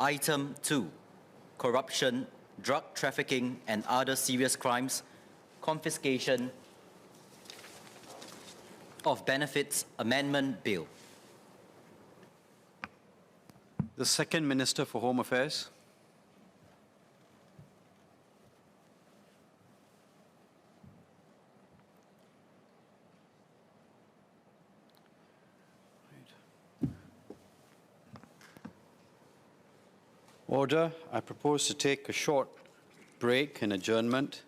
Item 2, Corruption, Drug Trafficking and Other Serious Crimes, Confiscation of Benefits Amendment Bill. The Second Minister for Home Affairs. Order. I propose to take a short break and adjournment.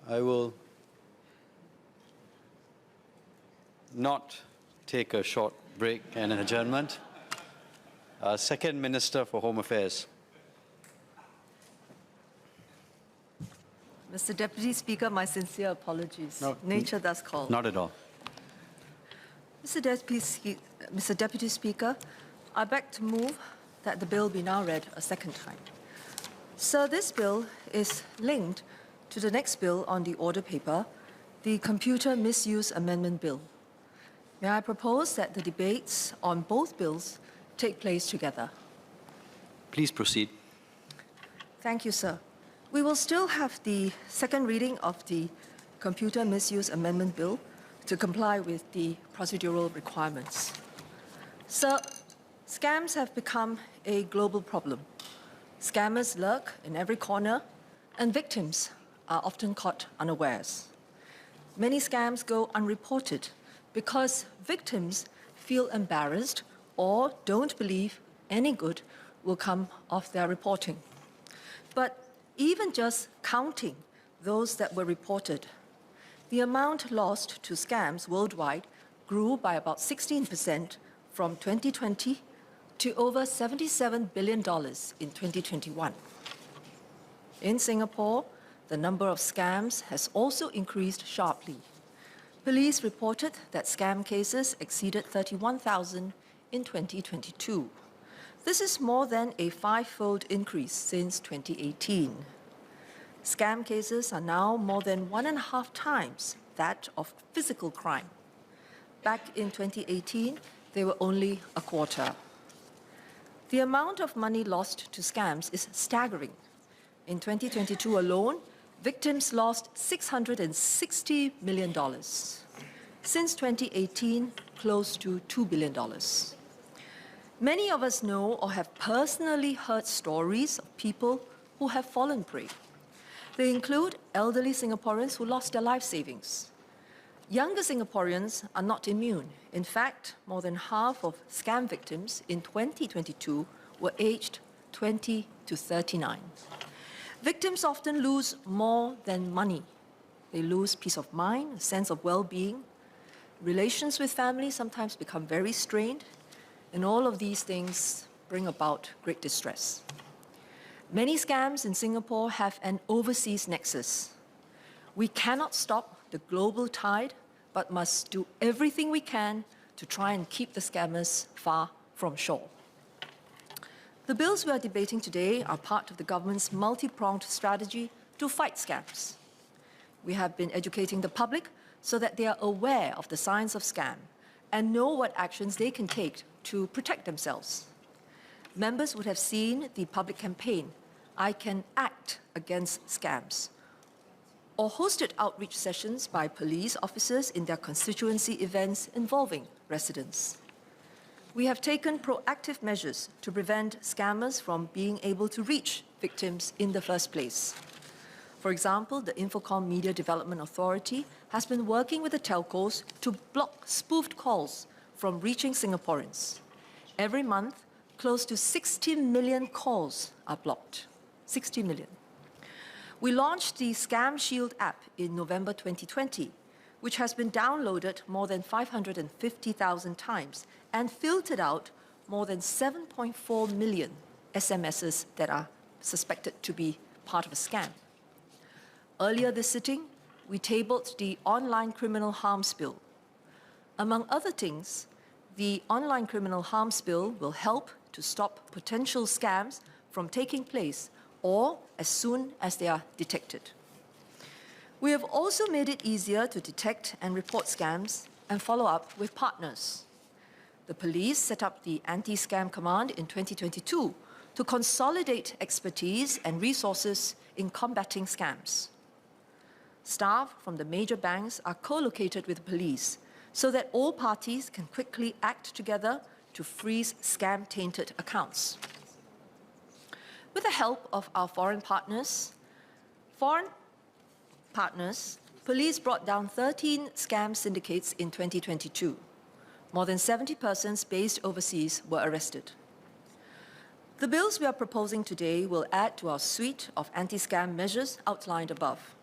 I will not take a short break and an adjournment. Second Minister for Home Affairs. Mr. Deputy Speaker, my sincere apologies. No, Nature does call. Not at all. Mr. Deputy Speaker, I beg to move that the bill be now read a second time. So this bill is linked to the next bill on the order paper, the Computer Misuse Amendment Bill. May I propose that the debates on both bills take place together? Please proceed. Thank you, sir. We will still have the second reading of the Computer Misuse Amendment Bill to comply with the procedural requirements. Sir, scams have become a global problem. Scammers lurk in every corner, and victims are often caught unawares. Many scams go unreported because victims feel embarrassed or don't believe any good will come of their reporting. But even just counting those that were reported, the amount lost to scams worldwide grew by about 16% from 2020 to over $77 billion in 2021. In Singapore, the number of scams has also increased sharply. Police reported that scam cases exceeded 31,000 in 2022. This is more than a five-fold increase since 2018. Scam cases are now more than 1.5 times that of physical crime. Back in 2018, they were only a quarter. The amount of money lost to scams is staggering. In 2022 alone, victims lost $660 million. Since 2018, close to $2 billion. Many of us know or have personally heard stories of people who have fallen prey. They include elderly Singaporeans who lost their life savings. Younger Singaporeans are not immune. In fact, more than half of scam victims in 2022 were aged 20 to 39. Victims often lose more than money. They lose peace of mind, a sense of well-being. Relations with family sometimes become very strained, and all of these things bring about great distress. Many scams in Singapore have an overseas nexus. We cannot stop the global tide, but must do everything we can to try and keep the scammers far from shore. The bills we are debating today are part of the government's multi-pronged strategy to fight scams. We have been educating the public so that they are aware of the signs of scam and know what actions they can take to protect themselves. Members would have seen the public campaign, I Can Act Against Scams, or hosted outreach sessions by police officers in their constituency events involving residents. We have taken proactive measures to prevent scammers from being able to reach victims in the first place. For example, the Infocomm Media Development Authority has been working with the telcos to block spoofed calls from reaching Singaporeans. Every month, close to 60 million calls are blocked. 60 million. We launched the Scam Shield app in November 2020, which has been downloaded more than 550,000 times and filtered out more than 7.4 million SMSs that are suspected to be part of a scam. Earlier this sitting, we tabled the Online Criminal Harms Bill. Among other things, the Online Criminal Harms Bill will help to stop potential scams from taking place or as soon as they are detected. We have also made it easier to detect and report scams and follow up with partners. The police set up the Anti-Scam Command in 2022 to consolidate expertise and resources in combating scams. Staff from the major banks are co-located with police so that all parties can quickly act together to freeze scam-tainted accounts. With the help of our foreign partners, police brought down 13 scam syndicates in 2022. More than 70 persons based overseas were arrested. The bills we are proposing today will add to our suite of anti-scam measures outlined above.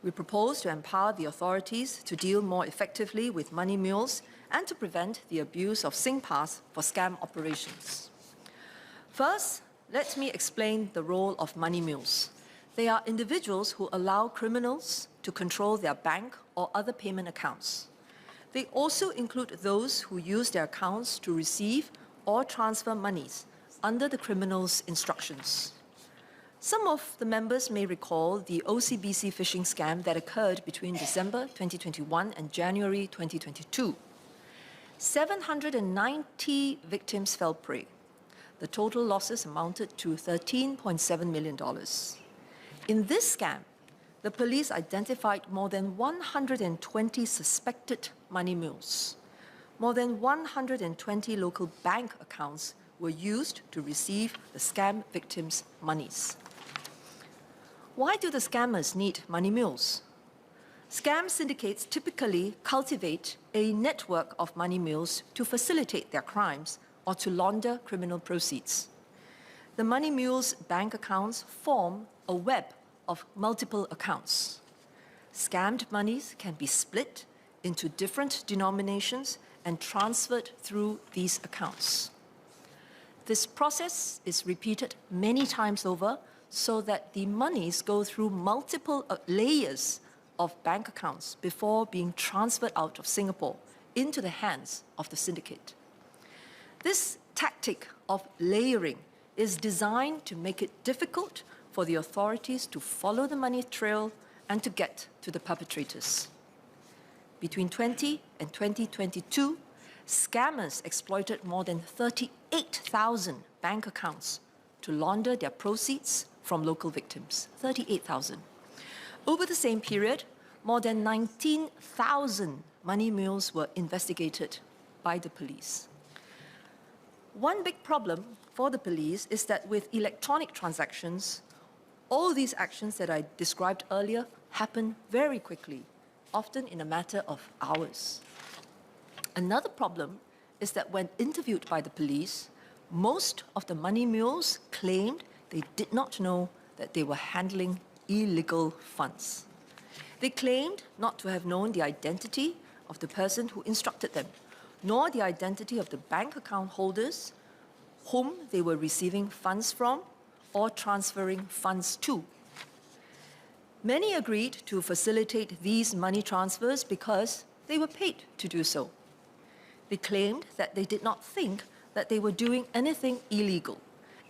We propose to empower the authorities to deal more effectively with money mules and to prevent the abuse of Singpass for scam operations. First, let me explain the role of money mules. They are individuals who allow criminals to control their bank or other payment accounts. They also include those who use their accounts to receive or transfer monies under the criminal's instructions. Some of the members may recall the OCBC phishing scam that occurred between December 2021 and January 2022. 790 victims fell prey. The total losses amounted to $13.7 million. In this scam, the police identified more than 120 suspected money mules. More than 120 local bank accounts were used to receive the scam victims' monies. Why do the scammers need money mules? Scam syndicates typically cultivate a network of money mules to facilitate their crimes or to launder criminal proceeds. The money mules' bank accounts form a web of multiple accounts. Scammed monies can be split into different denominations and transferred through these accounts. This process is repeated many times over so that the monies go through multiple layers of bank accounts before being transferred out of Singapore into the hands of the syndicate. This tactic of layering is designed to make it difficult for the authorities to follow the money trail and to get to the perpetrators. Between 20 and 2022, scammers exploited more than 38,000 bank accounts to launder their proceeds from local victims. 38,000. Over the same period, more than 19,000 money mules were investigated by the police. One big problem for the police is that with electronic transactions, all these actions that I described earlier happen very quickly, often in a matter of hours. Another problem is that when interviewed by the police, most of the money mules claimed they did not know that they were handling illegal funds. They claimed not to have known the identity of the person who instructed them, nor the identity of the bank account holders whom they were receiving funds from or transferring funds to. Many agreed to facilitate these money transfers because they were paid to do so. They claimed that they did not think that they were doing anything illegal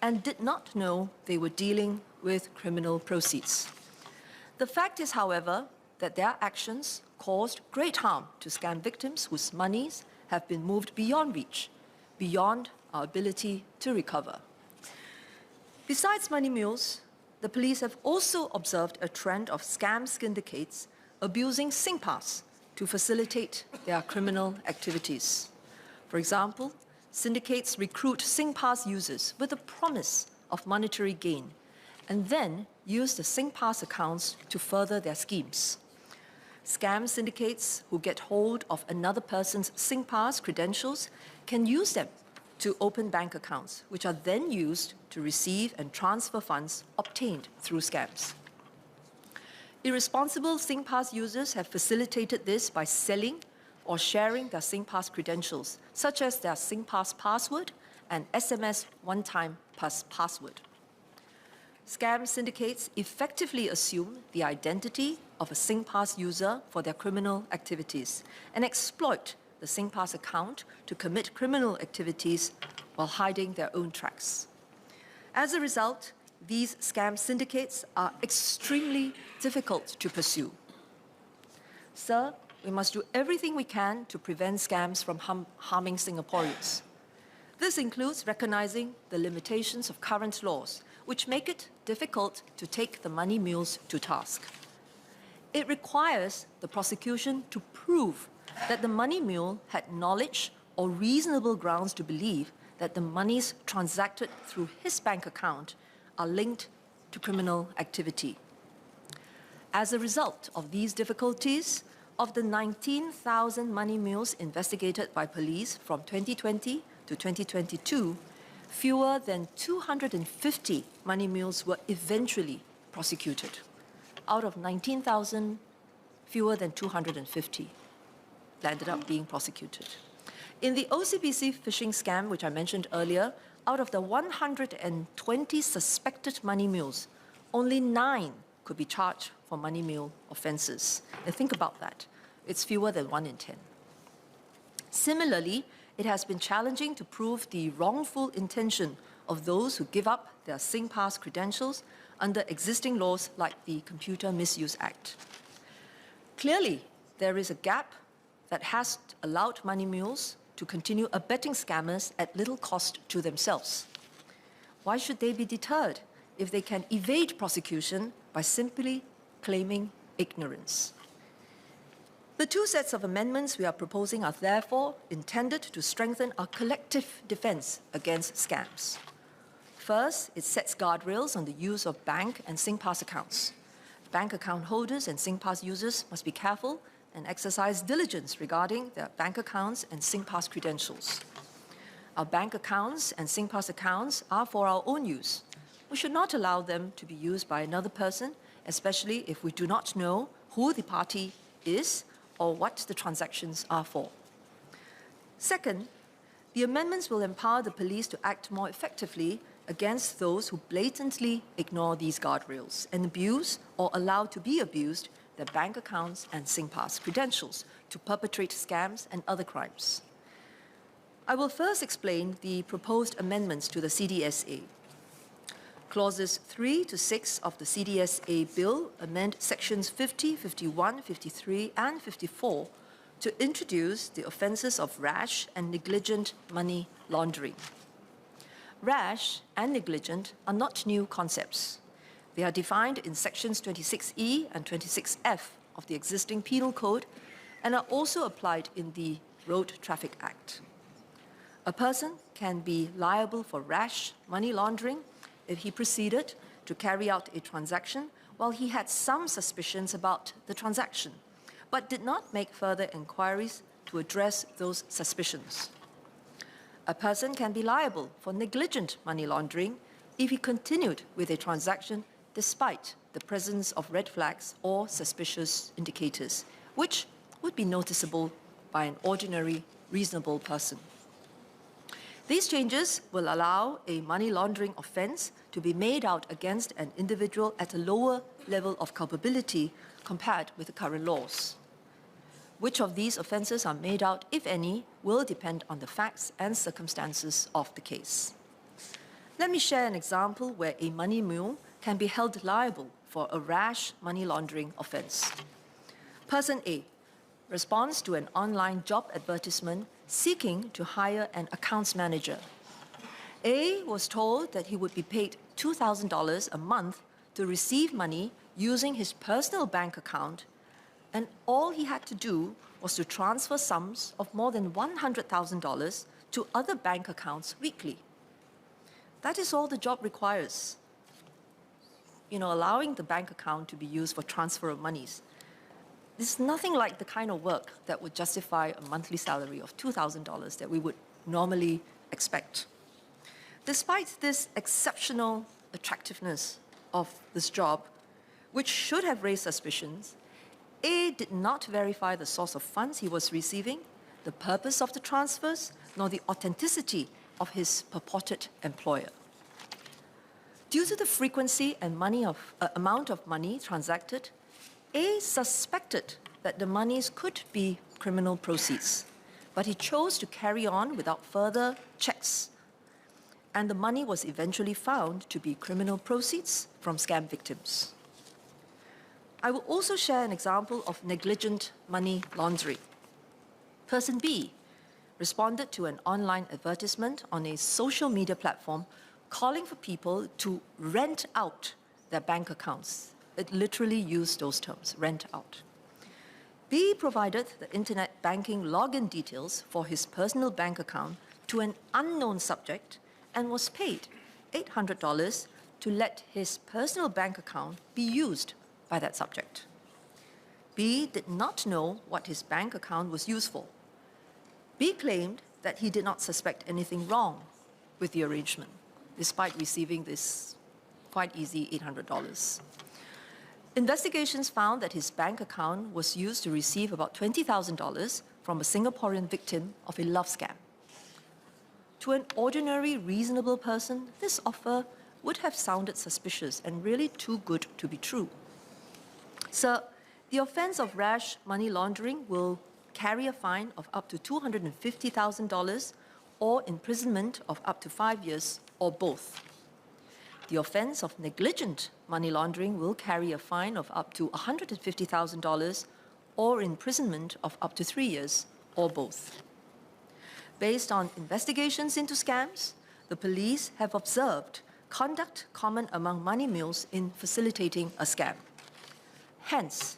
and did not know they were dealing with criminal proceeds. The fact is, however, that their actions caused great harm to scam victims whose monies have been moved beyond reach, beyond our ability to recover. Besides money mules, the police have also observed a trend of scam syndicates abusing Singpass to facilitate their criminal activities. For example, syndicates recruit Singpass users with the promise of monetary gain and then use the Singpass accounts to further their schemes. Scam syndicates who get hold of another person's Singpass credentials can use them to open bank accounts, which are then used to receive and transfer funds obtained through scams. Irresponsible Singpass users have facilitated this by selling or sharing their Singpass credentials, such as their Singpass password and SMS one-time password. Scam syndicates effectively assume the identity of a Singpass user for their criminal activities and exploit the Singpass account to commit criminal activities while hiding their own tracks. As a result, these scam syndicates are extremely difficult to pursue. Sir, we must do everything we can to prevent scams from harming Singaporeans. This includes recognizing the limitations of current laws, which make it difficult to take the money mules to task. It requires the prosecution to prove that the money mule had knowledge or reasonable grounds to believe that the monies transacted through his bank account are linked to criminal activity. As a result of these difficulties, of the 19,000 money mules investigated by police from 2020 to 2022, fewer than 250 money mules were eventually prosecuted. Out of 19,000, fewer than 250 ended up being prosecuted. In the OCBC phishing scam, which I mentioned earlier, out of the 120 suspected money mules, only 9 could be charged for money mule offences. And think about that. It's fewer than 1 in 10. Similarly, it has been challenging to prove the wrongful intention of those who give up their Singpass credentials under existing laws like the Computer Misuse Act. Clearly, there is a gap that has allowed money mules to continue abetting scammers at little cost to themselves. Why should they be deterred if they can evade prosecution by simply claiming ignorance? The 2 sets of amendments we are proposing are therefore intended to strengthen our collective defense against scams. First, it sets guardrails on the use of bank and Singpass accounts. Bank account holders and Singpass users must be careful and exercise diligence regarding their bank accounts and Singpass credentials. Our bank accounts and Singpass accounts are for our own use. We should not allow them to be used by another person, especially if we do not know who the party is or what the transactions are for. Second, the amendments will empower the police to act more effectively against those who blatantly ignore these guardrails and abuse or allow to be abused their bank accounts and Singpass credentials to perpetrate scams and other crimes. I will first explain the proposed amendments to the CDSA. Clauses 3 to 6 of the CDSA bill amend sections 50, 51, 53, and 54 to introduce the offences of rash and negligent money laundering. Rash and negligent are not new concepts. They are defined in sections 26E and 26F of the existing Penal Code and are also applied in the Road Traffic Act. A person can be liable for rash money laundering if he proceeded to carry out a transaction while he had some suspicions about the transaction, but did not make further inquiries to address those suspicions. A person can be liable for negligent money laundering if he continued with a transaction despite the presence of red flags or suspicious indicators, which would be noticeable by an ordinary, reasonable person. These changes will allow a money laundering offence to be made out against an individual at a lower level of culpability compared with the current laws. Which of these offences are made out, if any, will depend on the facts and circumstances of the case. Let me share an example where a money mule can be held liable for a rash money laundering offence. Person A responds to an online job advertisement seeking to hire an accounts manager. A was told that he would be paid $2,000 a month to receive money using his personal bank account, and all he had to do was to transfer sums of more than $100,000 to other bank accounts weekly. That is all the job requires. Allowing the bank account to be used for transfer of monies. This is nothing like the kind of work that would justify a monthly salary of $2,000 that we would normally expect. Despite this exceptional attractiveness of this job, which should have raised suspicions, A did not verify the source of funds he was receiving, the purpose of the transfers, nor the authenticity of his purported employer. Due to the frequency and amount of money transacted, A suspected that the monies could be criminal proceeds, but he chose to carry on without further checks, and the money was eventually found to be criminal proceeds from scam victims. I will also share an example of negligent money laundering. Person B responded to an online advertisement on a social media platform calling for people to rent out their bank accounts. It literally used those terms, rent out. B provided the internet banking login details for his personal bank account to an unknown subject and was paid $800 to let his personal bank account be used by that subject. B did not know what his bank account was used for. B claimed that he did not suspect anything wrong with the arrangement, despite receiving this quite easy $800. Investigations found that his bank account was used to receive about $20,000 from a Singaporean victim of a love scam. To an ordinary, reasonable person, this offer would have sounded suspicious and really too good to be true. Sir, the offense of rash money laundering will carry a fine of up to $250,000 or imprisonment of up to 5 years or both. The offense of negligent money laundering will carry a fine of up to $150,000 or imprisonment of up to 3 years or both. Based on investigations into scams, the police have observed conduct common among money mules in facilitating a scam. Hence,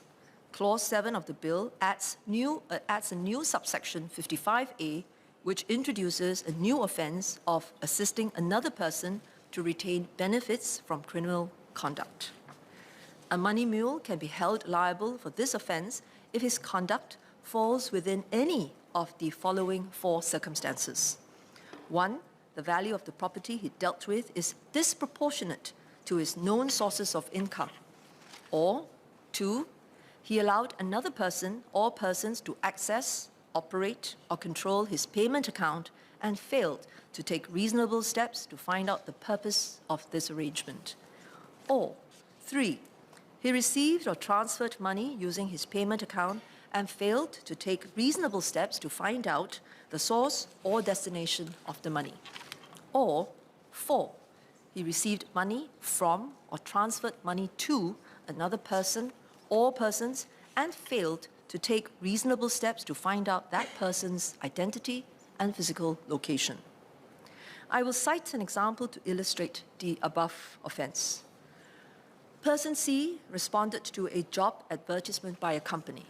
Clause 7 of the bill adds a new subsection 55A, which introduces a new offense of assisting another person to retain benefits from criminal conduct. A money mule can be held liable for this offense if his conduct falls within any of the following 4 circumstances. 1, the value of the property he dealt with is disproportionate to his known sources of income. Or 2, he allowed another person or persons to access, operate, or control his payment account and failed to take reasonable steps to find out the purpose of this arrangement. Or 3, he received or transferred money using his payment account and failed to take reasonable steps to find out the source or destination of the money. Or 4, he received money from or transferred money to another person or persons and failed to take reasonable steps to find out that person's identity and physical location. I will cite an example to illustrate the above offense. Person C responded to a job advertisement by a company.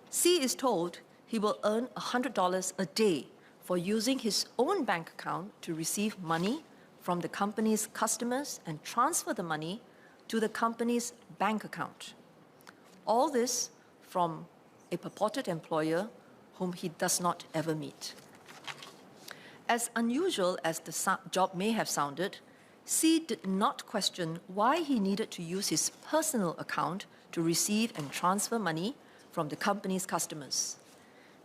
C is told he will earn $100 a day for using his own bank account to receive money from the company's customers and transfer the money to the company's bank account. All this from a purported employer whom he does not ever meet. As unusual as the job may have sounded, C did not question why he needed to use his personal account to receive and transfer money from the company's customers.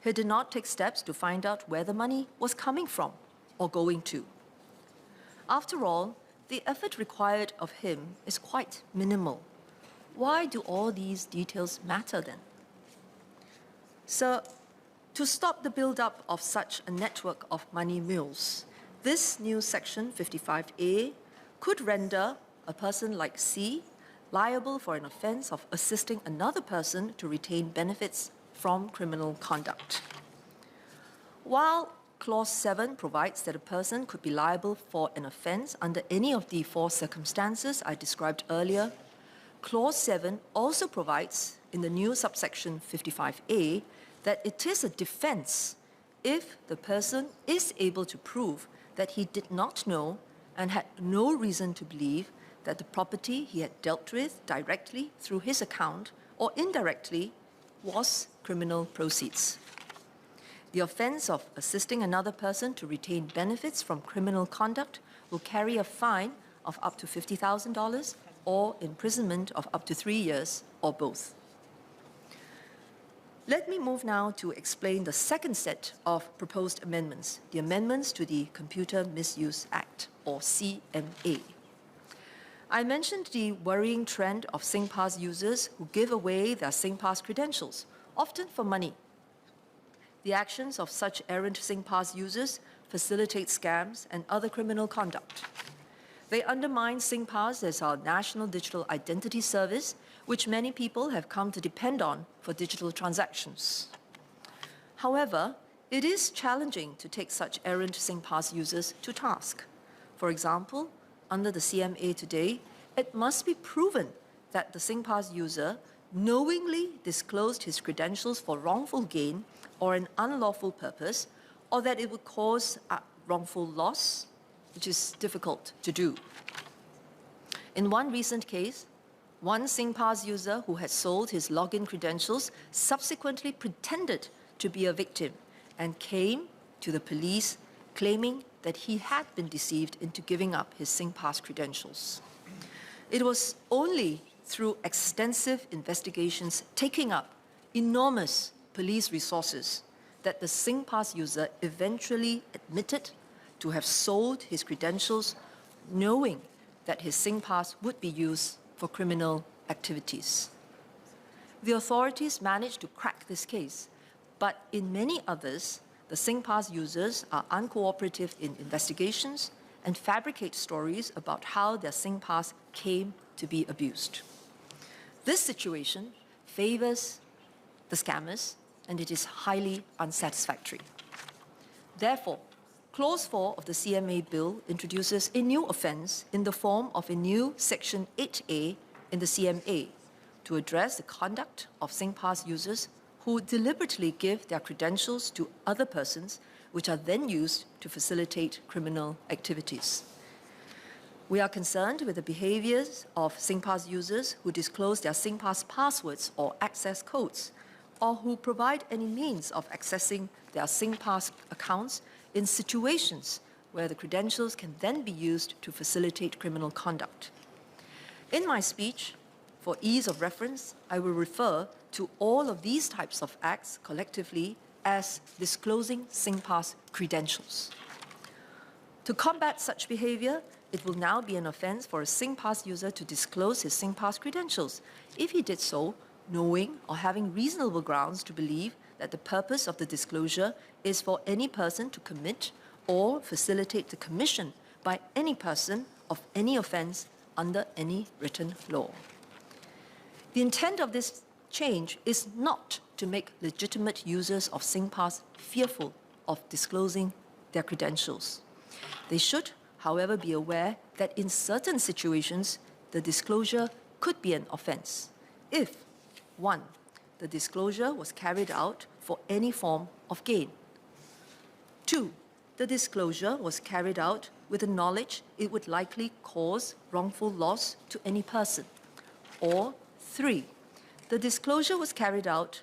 He did not take steps to find out where the money was coming from or going to. After all, the effort required of him is quite minimal. Why do all these details matter then? Sir, to stop the build-up of such a network of money mules, this new section 55A could render a person like C liable for an offense of assisting another person to retain benefits from criminal conduct. While Clause 7 provides that a person could be liable for an offense under any of the 4 circumstances I described earlier, Clause 7 also provides in the new subsection 55A that it is a defense if the person is able to prove that he did not know and had no reason to believe that the property he had dealt with directly through his account or indirectly was criminal proceeds. The offense of assisting another person to retain benefits from criminal conduct will carry a fine of up to $50,000 or imprisonment of up to 3 years or both. Let me move now to explain the second set of proposed amendments, the amendments to the Computer Misuse Act, or CMA. I mentioned the worrying trend of Singpass users who give away their Singpass credentials, often for money. The actions of such errant Singpass users facilitate scams and other criminal conduct. They undermine Singpass as our national digital identity service, which many people have come to depend on for digital transactions. However, it is challenging to take such errant Singpass users to task. For example, under the CMA today, it must be proven that the Singpass user knowingly disclosed his credentials for wrongful gain or an unlawful purpose, or that it would cause wrongful loss, which is difficult to do. In one recent case, one Singpass user who had sold his login credentials subsequently pretended to be a victim and came to the police claiming that he had been deceived into giving up his Singpass credentials. It was only through extensive investigations taking up enormous police resources that the Singpass user eventually admitted to have sold his credentials knowing that his Singpass would be used for criminal activities. The authorities managed to crack this case, but in many others, the Singpass users are uncooperative in investigations and fabricate stories about how their Singpass came to be abused. This situation favors the scammers, and it is highly unsatisfactory. Therefore, Clause 4 of the CMA bill introduces a new offence in the form of a new Section 8A in the CMA to address the conduct of Singpass users who deliberately give their credentials to other persons, which are then used to facilitate criminal activities. We are concerned with the behaviors of Singpass users who disclose their Singpass passwords or access codes, or who provide any means of accessing their Singpass accounts in situations where the credentials can then be used to facilitate criminal conduct. In my speech, for ease of reference, I will refer to all of these types of acts collectively as disclosing Singpass credentials. To combat such behavior, it will now be an offence for a Singpass user to disclose his Singpass credentials if he did so knowing or having reasonable grounds to believe that the purpose of the disclosure is for any person to commit or facilitate the commission by any person of any offence under any written law. The intent of this change is not to make legitimate users of Singpass fearful of disclosing their credentials. They should, however, be aware that in certain situations, the disclosure could be an offence if, 1, the disclosure was carried out for any form of gain. 2, the disclosure was carried out with the knowledge it would likely cause wrongful loss to any person. Or 3, the disclosure was carried out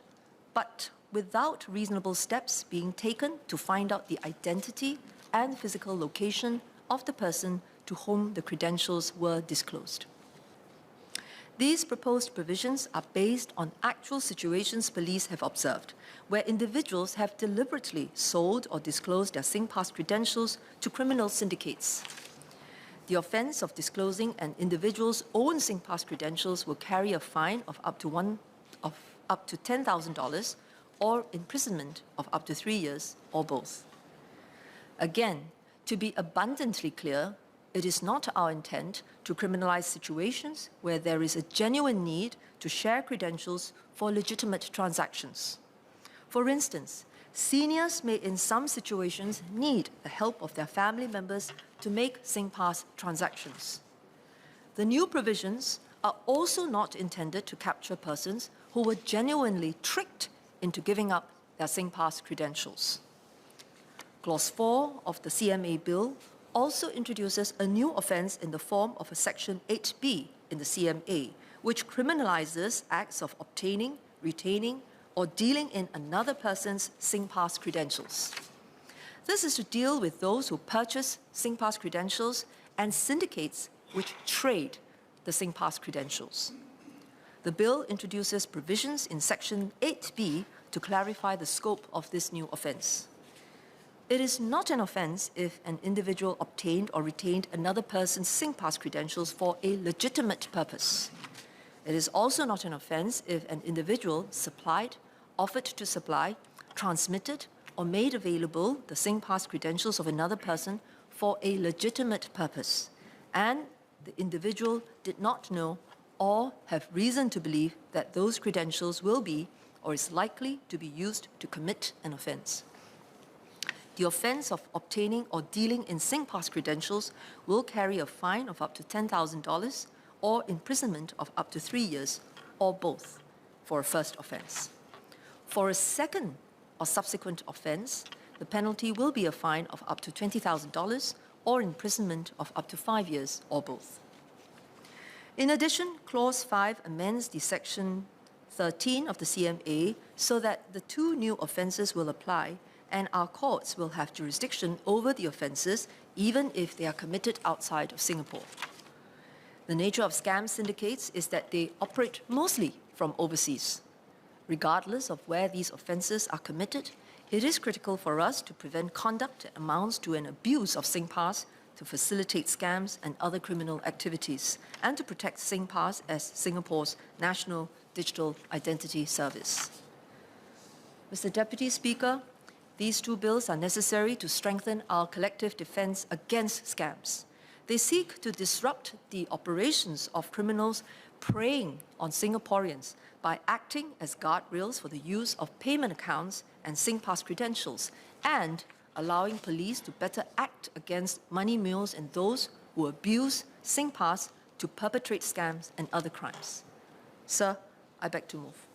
but without reasonable steps being taken to find out the identity and physical location of the person to whom the credentials were disclosed. These proposed provisions are based on actual situations police have observed, where individuals have deliberately sold or disclosed their Singpass credentials to criminal syndicates. The offence of disclosing an individual's own Singpass credentials will carry a fine of up to $10,000 or imprisonment of up to 3 years or both. Again, to be abundantly clear, it is not our intent to criminalize situations where there is a genuine need to share credentials for legitimate transactions. For instance, seniors may in some situations need the help of their family members to make Singpass transactions. The new provisions are also not intended to capture persons who were genuinely tricked into giving up their Singpass credentials. Clause 4 of the CMA bill also introduces a new offence in the form of a Section 8B in the CMA, which criminalizes acts of obtaining, retaining, or dealing in another person's Singpass credentials. This is to deal with those who purchase Singpass credentials and syndicates which trade the Singpass credentials. The bill introduces provisions in Section 8B to clarify the scope of this new offence. It is not an offence if an individual obtained or retained another person's Singpass credentials for a legitimate purpose. It is also not an offence if an individual supplied, offered to supply, transmitted, or made available the Singpass credentials of another person for a legitimate purpose, and the individual did not know or have reason to believe that those credentials will be or is likely to be used to commit an offence. The offence of obtaining or dealing in Singpass credentials will carry a fine of up to $10,000 or imprisonment of up to 3 years, or both, for a first offence. For a second or subsequent offence, the penalty will be a fine of up to $20,000 or imprisonment of up to 5 years, or both. In addition, Clause 5 amends the Section 13 of the CMA so that the 2 new offences will apply, and our courts will have jurisdiction over the offences even if they are committed outside of Singapore. The nature of scam syndicates is that they operate mostly from overseas. Regardless of where these offences are committed, it is critical for us to prevent conduct that amounts to an abuse of Singpass to facilitate scams and other criminal activities, and to protect Singpass as Singapore's national digital identity service. Mr. Deputy Speaker, these 2 bills are necessary to strengthen our collective defence against scams. They seek to disrupt the operations of criminals preying on Singaporeans by acting as guardrails for the use of payment accounts and Singpass credentials, and allowing police to better act against money mules and those who abuse Singpass to perpetrate scams and other crimes. Sir, I beg to move.